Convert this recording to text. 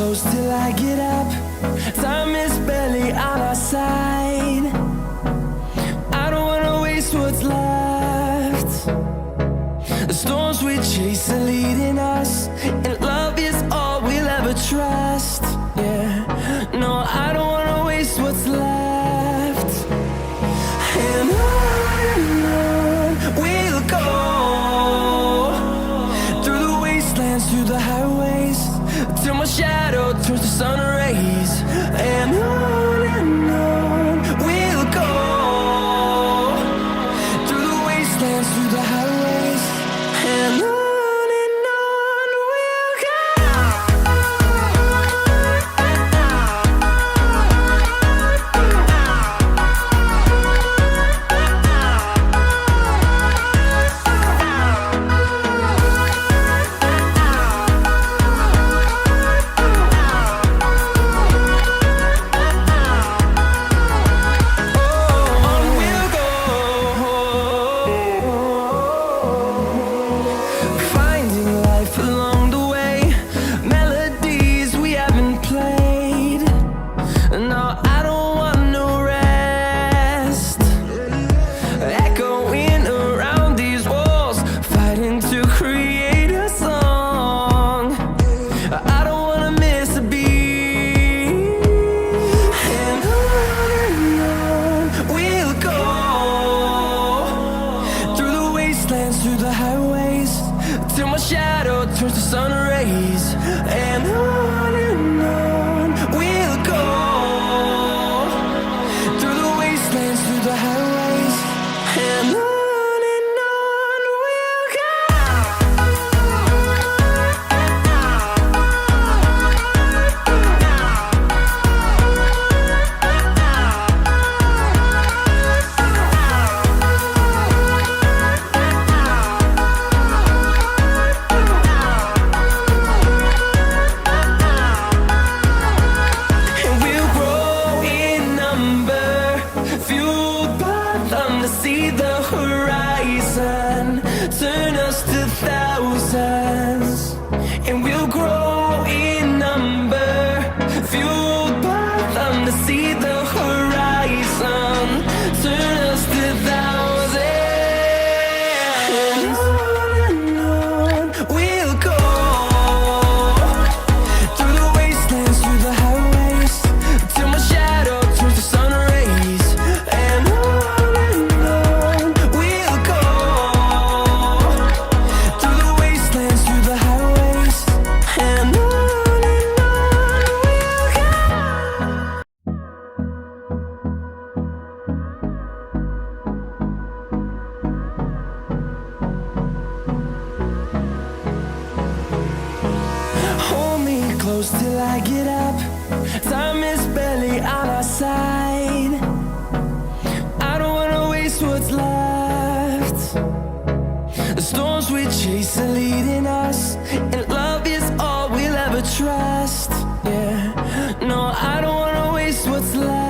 close till I get up. Time is barely on our side. I don't wanna waste what's left. The storms we chase are leading us, and love is all we'll ever trust. Yeah, no, I don't wanna waste what's left. And on we'll go, through the wastelands, through the highways, till my shadow turns to sun rays. And on we'll go, through the wastelands, through the highways, and on. Through the highways, till my shadow turns to sun rays. And on we'll go, through the wastelands, through the highways, and on. See the horizon turn us to thousands, and we'll grow in number, fueled by them to see the horizon turn us to thousands. And on we'll go, through the wastelands, through the highways, till my shadow turns to sun rays. And close till I get up. Time is barely on our side. I don't wanna waste what's left. The storms we chase are leading us, and love is all we'll ever trust. Yeah, no, I don't wanna waste what's left.